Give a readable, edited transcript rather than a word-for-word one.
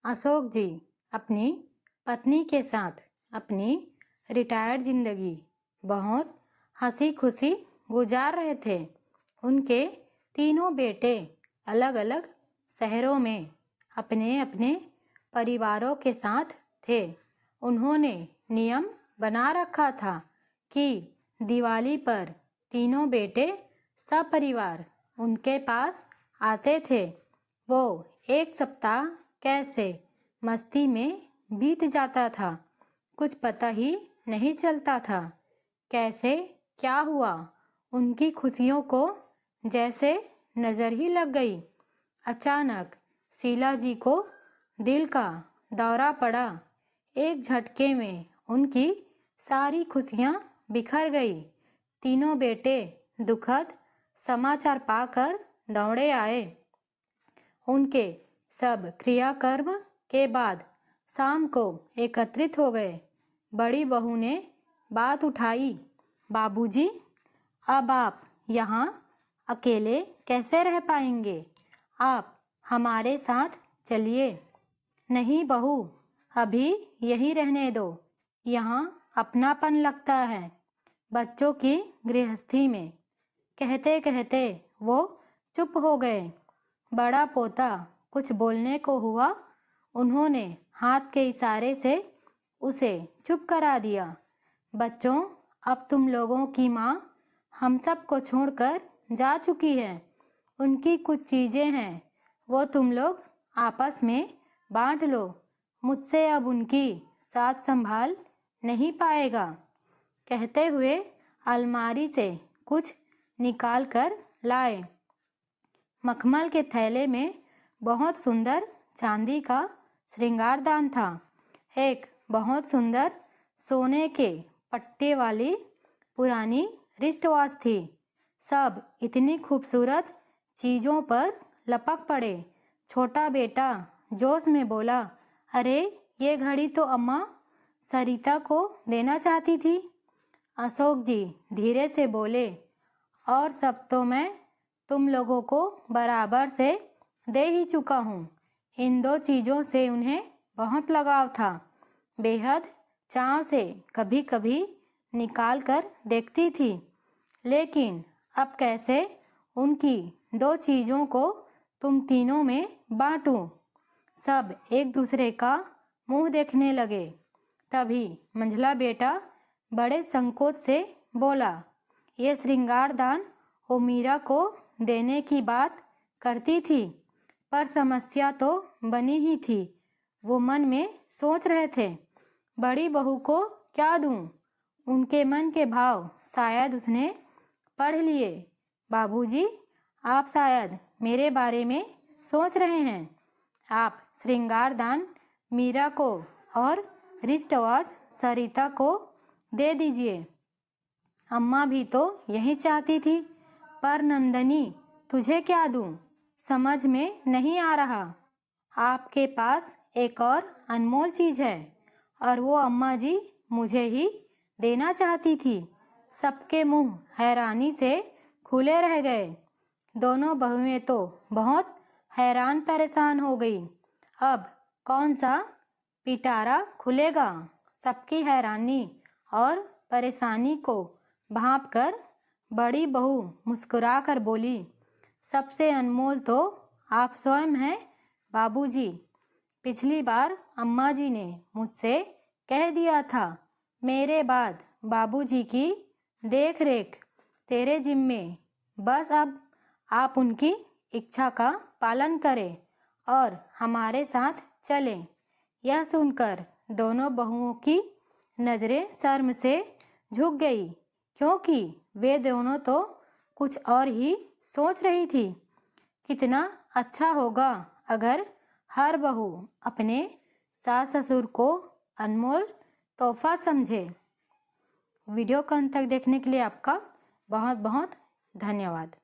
अशोक जी अपनी पत्नी के साथ अपनी रिटायर्ड जिंदगी बहुत हंसी खुशी गुजार रहे थे। उनके तीनों बेटे अलग अलग शहरों में अपने अपने परिवारों के साथ थे। उन्होंने नियम बना रखा था कि दिवाली पर तीनों बेटे सपरिवार उनके पास आते थे। वो एक सप्ताह कैसे मस्ती में बीत जाता था, कुछ पता ही नहीं चलता था। कैसे क्या हुआ, उनकी खुशियों को जैसे नजर ही लग गई। अचानक शीला जी को दिल का दौरा पड़ा। एक झटके में उनकी सारी खुशियां बिखर गई। तीनों बेटे दुखद समाचार पाकर दौड़े आए। उनके सब क्रियाकर्म के बाद शाम को एकत्रित हो गए। बड़ी बहू ने बात उठाई, बाबूजी, अब आप यहाँ अकेले कैसे रह पाएंगे? आप हमारे साथ चलिए। नहीं बहू, अभी यहीं रहने दो, यहाँ अपनापन लगता है बच्चों की गृहस्थी में। कहते कहते वो चुप हो गए। बड़ा पोता कुछ बोलने को हुआ, उन्होंने हाथ के इशारे से उसे चुप करा दिया। बच्चों, अब तुम लोगों की माँ हम सब को छोड़कर जा चुकी है। उनकी कुछ चीज़ें हैं, वो तुम लोग आपस में बांट लो। मुझसे अब उनकी साथ संभाल नहीं पाएगा। कहते हुए अलमारी से कुछ निकाल कर लाए। मखमल के थैले में बहुत सुंदर चांदी का श्रृंगारदान था। एक बहुत सुंदर सोने के पट्टे वाली पुरानी रिस्ट वॉच थी। सब इतनी खूबसूरत चीज़ों पर लपक पड़े। छोटा बेटा जोश में बोला, अरे ये घड़ी तो अम्मा सरिता को देना चाहती थी। अशोक जी धीरे से बोले, और सब तो मैं तुम लोगों को बराबर से दे ही चुका हूँ। इन दो चीज़ों से उन्हें बहुत लगाव था। बेहद चाव से कभी कभी निकाल कर देखती थी, लेकिन अब कैसे उनकी दो चीज़ों को तुम तीनों में बांटूं? सब एक दूसरे का मुंह देखने लगे। तभी मंझला बेटा बड़े संकोच से बोला, ये श्रृंगारदान वो मीरा को देने की बात करती थी, पर समस्या तो बनी ही थी। वो मन में सोच रहे थे, बड़ी बहू को क्या दूं? उनके मन के भाव शायद उसने पढ़ लिए। बाबूजी, आप शायद मेरे बारे में सोच रहे हैं। आप श्रृंगारदान मीरा को और रिस्ट वॉच सरिता को दे दीजिए। अम्मा भी तो यही चाहती थी। पर नंदनी, तुझे क्या दूं? समझ में नहीं आ रहा। आपके पास एक और अनमोल चीज़ है, और वो अम्मा जी मुझे ही देना चाहती थी। सबके मुंह हैरानी से खुले रह गए। दोनों बहुएं तो बहुत हैरान परेशान हो गई। अब कौन सा पिटारा खुलेगा? सबकी हैरानी और परेशानी को भांप कर बड़ी बहू मुस्कुरा कर बोली, सबसे अनमोल तो आप स्वयं हैं बाबूजी। पिछली बार अम्मा जी ने मुझसे कह दिया था, मेरे बाद बाबूजी की देख रेख तेरे जिम्मे। बस अब आप उनकी इच्छा का पालन करें और हमारे साथ चलें। यह सुनकर दोनों बहुओं की नज़रें शर्म से झुक गई, क्योंकि वे दोनों तो कुछ और ही सोच रही थी। कितना अच्छा होगा अगर हर बहू अपने सास ससुर को अनमोल तोहफा समझे। वीडियो को अंत तक देखने के लिए आपका बहुत बहुत धन्यवाद।